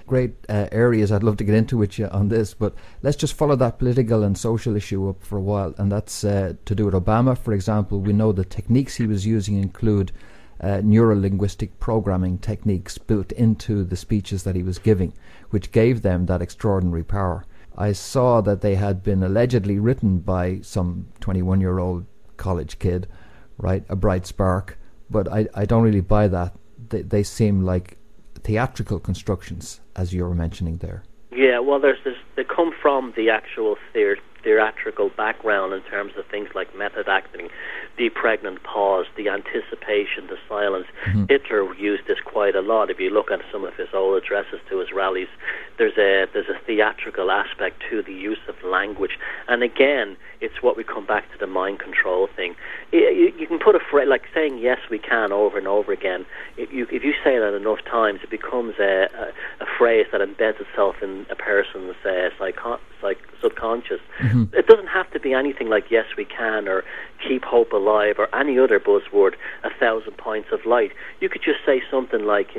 great areas I'd love to get into with you on this, but let's just follow that political and social issue up for a while, and that's to do with Obama, for example. We know the techniques he was using include neuro-linguistic programming techniques built into the speeches that he was giving, which gave them that extraordinary power. I saw that they had been allegedly written by some 21-year-old college kid, right, a bright spark, but I don't really buy that. They seem like theatrical constructions, as you were mentioning there. Yeah, well, they come from the actual theatrical background in terms of things like method acting, the pregnant pause, the anticipation, the silence. Hitler used this quite a lot. If you look at some of his old addresses to his rallies, there's a theatrical aspect to the use of language. And again, it's what we come back to the mind control thing. You can put a phrase like saying "yes, we can" over and over again. If you say that enough times, it becomes a phrase that embeds itself in a person's subconscious. It doesn't have to be anything like "yes, we can" or "keep hope alive" or any other buzzword, 1,000 points of light. You could just say something like,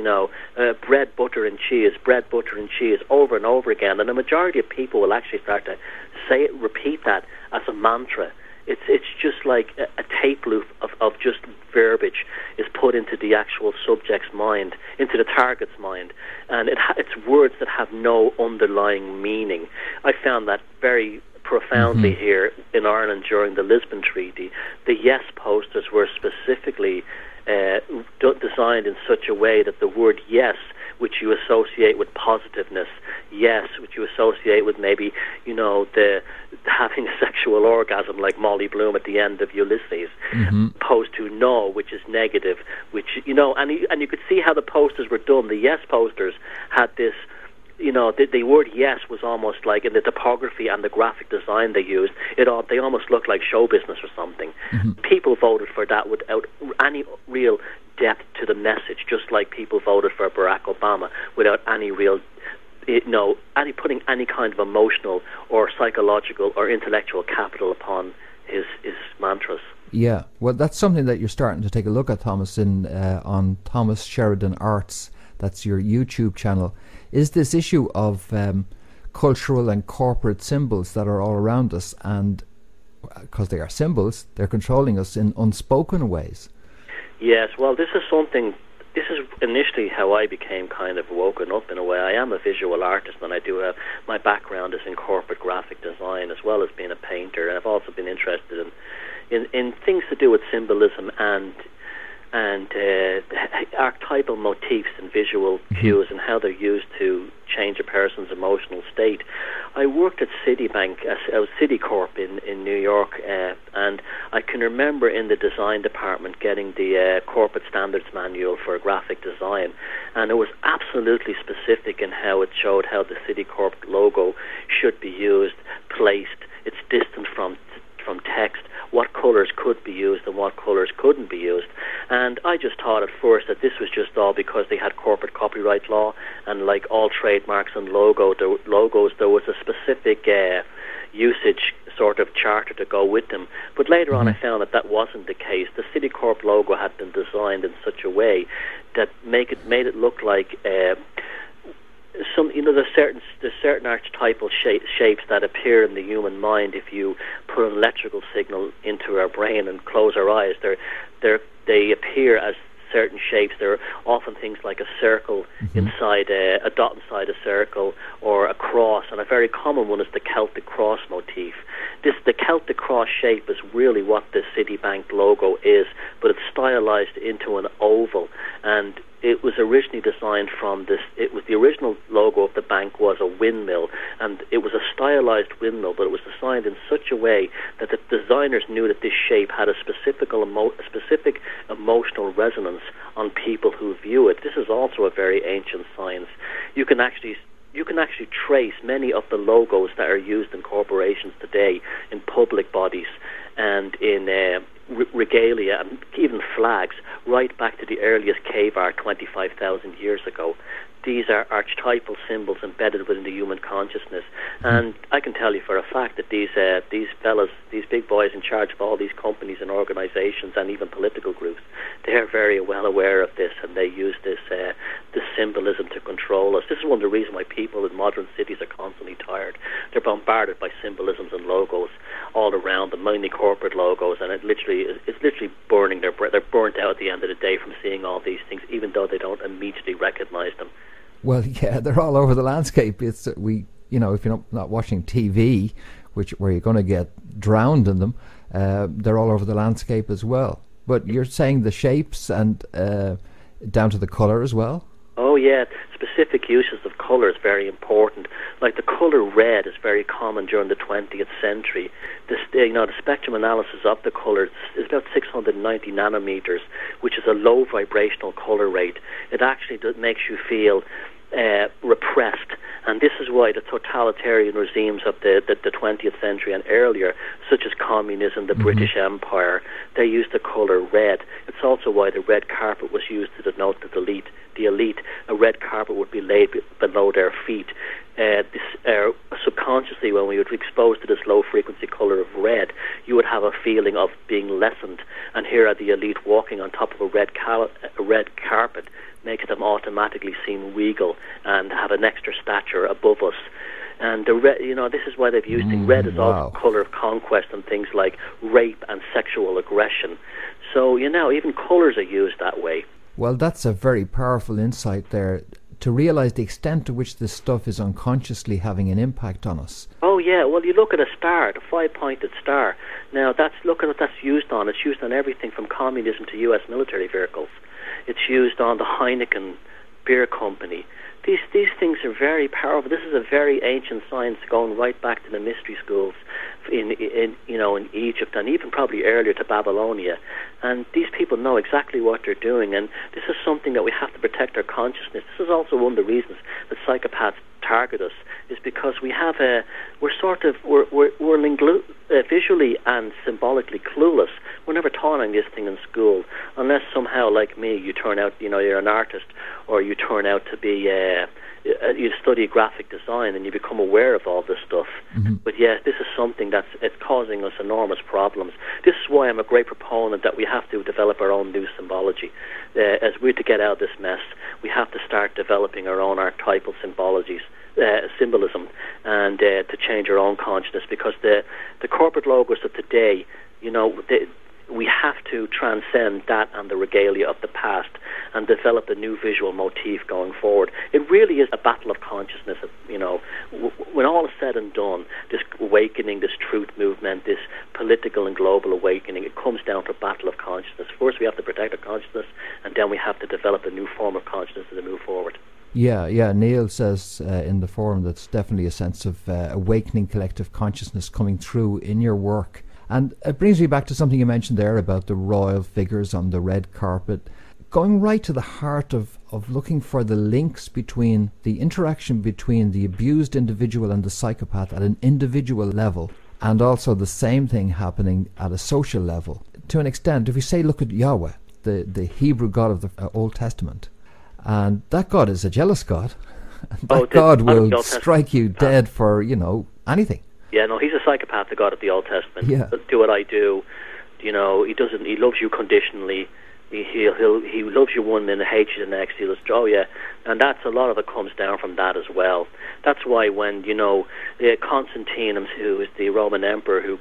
bread, butter, and cheese, over and over again, and the majority of people will actually start to repeat that as a mantra. It's just like a tape loop of just verbiage is put into the actual subject's mind, into the target's mind, and it's words that have no underlying meaning. I found that very profoundly here in Ireland during the Lisbon Treaty. The yes posters were specifically designed in such a way that the word yes, which you associate with positiveness, yes, which you associate with maybe, the having a sexual orgasm like Molly Bloom at the end of Ulysses, opposed to no, which is negative, which, and you could see how the posters were done. The yes posters had this, the word yes was almost like in the typography and the graphic design they used, they almost looked like show business or something. People voted for that without any real depth to the message, just like people voted for Barack Obama without any real, putting any kind of emotional or psychological or intellectual capital upon his mantras. Yeah, well, that's something that you're starting to take a look at, Thomas, on ThomasSheridanArts. That's your YouTube channel. Is this issue of cultural and corporate symbols that are all around us, and because they are symbols, they're controlling us in unspoken ways? Yes, well, this is initially how I became kind of woken up in a way. I am a visual artist, and I do have, my background is in corporate graphic design as well as being a painter, and I've also been interested in things to do with symbolism and archetypal motifs and visual cues and how they're used to change a person's emotional state. I worked at Citibank, I was Citicorp in New York, and I can remember in the design department getting the corporate standards manual for graphic design, and it was absolutely specific in how it showed how the Citicorp logo should be used, placed, its distance from text, what colours could be used and what colours couldn't be used. And I just thought at first that this was just all because they had corporate copyright law, and like all trademarks and logos, there was a specific usage sort of charter to go with them. But later on I found that wasn't the case. The Citicorp logo had been designed in such a way that made it look like there's certain archetypal shapes that appear in the human mind if you put an electrical signal into our brain and close our eyes. They appear as certain shapes. There are often things like a circle inside a dot inside a circle, or a cross, and a very common one is the Celtic cross motif. The Celtic cross shape is really what the Citibank logo is, but it's stylized into an oval, and it was originally designed from this. The original logo of the bank was a windmill, and it was a stylized windmill, but it was designed in such a way that the designers knew that this shape had a specific emotional resonance on people who view it. This is also a very ancient science. You can actually trace many of the logos that are used in corporations today, in public bodies and in regalia and even flags, right back to the earliest cave art 25,000 years ago. these are archetypal symbols embedded within the human consciousness. And I can tell you for a fact that these fellas, these big boys in charge of all these companies and organizations and even political groups, they are very well aware of this, and they use this symbolism to control us. This is one of the reasons why people in modern cities are constantly tired. They're bombarded by symbolisms and logos all around them, mainly corporate logos, and it's literally burning their breath. They're burnt out at the end of the day from seeing all these things, even though they don't immediately recognize them. Well, yeah, they're all over the landscape. If you're not watching TV, where you're going to get drowned in them, they're all over the landscape as well. But you're saying the shapes and down to the colour as well? Oh yeah, specific uses of colour is very important. Like the colour red is very common during the 20th century. The spectrum analysis of the colour is about 690 nanometers, which is a low vibrational colour rate. It actually makes you feel repressed, and this is why the totalitarian regimes of the 20th century and earlier, such as communism, the British Empire, they used the colour red. It's also why the red carpet was used to denote the elite. A red carpet would be laid below their feet. Subconsciously, when we would be exposed to this low-frequency colour of red, you would have a feeling of being lessened. And here are the elite walking on top of a red carpet, makes them automatically seem regal and have an extra stature above us. And the red, this is why they've used it. Red is also a colour of conquest and things like rape and sexual aggression. So, even colours are used that way. Well, that's a very powerful insight there, to realise the extent to which this stuff is unconsciously having an impact on us. Oh yeah, well you look at a star, the 5-pointed star. Now look at what that's used on. It's used on everything from communism to US military vehicles. It's used on the Heineken beer company. These things are very powerful. This is a very ancient science going right back to the mystery schools in Egypt, and even probably earlier to Babylonia. And these people know exactly what they're doing, and this is something that we have to protect our consciousness. This is also one of the reasons that psychopaths target us, is because we're visually and symbolically clueless. We're never taught on this thing in school, unless somehow, like me, you turn out, you're an artist, or you turn out to be, you study graphic design and you become aware of all this stuff. But yeah, this is something it's causing us enormous problems. This is why I'm a great proponent that we have to develop our own new symbology. As we're to get out of this mess, we have to start developing our own archetypal symbolism, and to change our own consciousness, because the corporate logos of today, we have to transcend that and the regalia of the past and develop a new visual motif going forward. It really is a battle of consciousness. When all is said and done, this awakening, this truth movement, this political and global awakening, it comes down to a battle of consciousness. First we have to protect our consciousness, and then we have to develop a new form of consciousness to move forward. Yeah. Neil says in the forum that's definitely a sense of awakening collective consciousness coming through in your work. And it brings me back to something you mentioned there about the royal figures on the red carpet, going right to the heart of looking for the links between the interaction between the abused individual and the psychopath at an individual level, and also the same thing happening at a social level. To an extent, if we say, look at Yahweh, the Hebrew God of the Old Testament, and that God is a jealous God. That God will strike you dead for, anything. Yeah, no, he's a psychopath, the God of the Old Testament. Yeah. Do what I do. He loves you conditionally. He loves you one minute, hates you the next. And that's a lot of it comes down from that as well. That's why when Constantine, who is the Roman emperor, who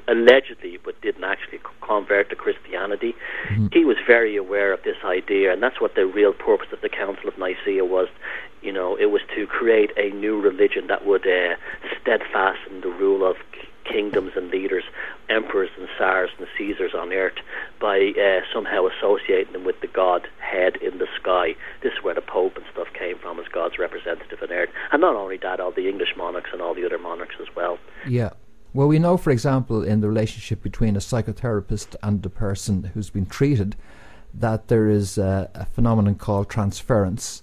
allegedly but didn't actually convert to Christianity, he was very aware of this idea, and that's what the real purpose of the Council of Nicaea was. It was to create a new religion that would steadfast in the rule of kingdoms and leaders, emperors and tsars and Caesars on earth, by somehow associating them with the Godhead in the sky. This is where the Pope and stuff came from, as God's representative on earth. And not only that, all the English monarchs and all the other monarchs as well. Yeah. Well, we know, for example, in the relationship between a psychotherapist and the person who's been treated, that there is a phenomenon called transference,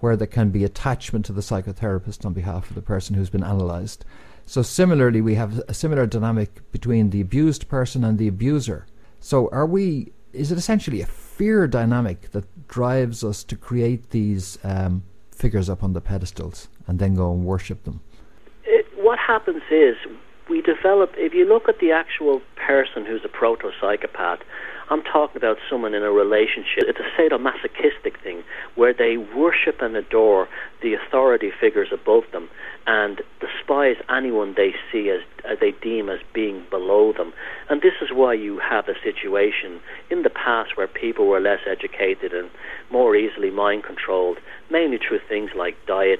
where there can be attachment to the psychotherapist on behalf of the person who's been analysed. So similarly, we have a similar dynamic between the abused person and the abuser. So are we is it essentially a fear dynamic that drives us to create these figures up on the pedestals and then go and worship them? What happens is we develop, if you look at the actual person who's a proto-psychopath, I'm talking about someone in a relationship. It's a sadomasochistic thing where they worship and adore the authority figures above them and despise anyone they see as they deem as being below them. And this is why you have a situation in the past where people were less educated and more easily mind controlled, mainly through things like diet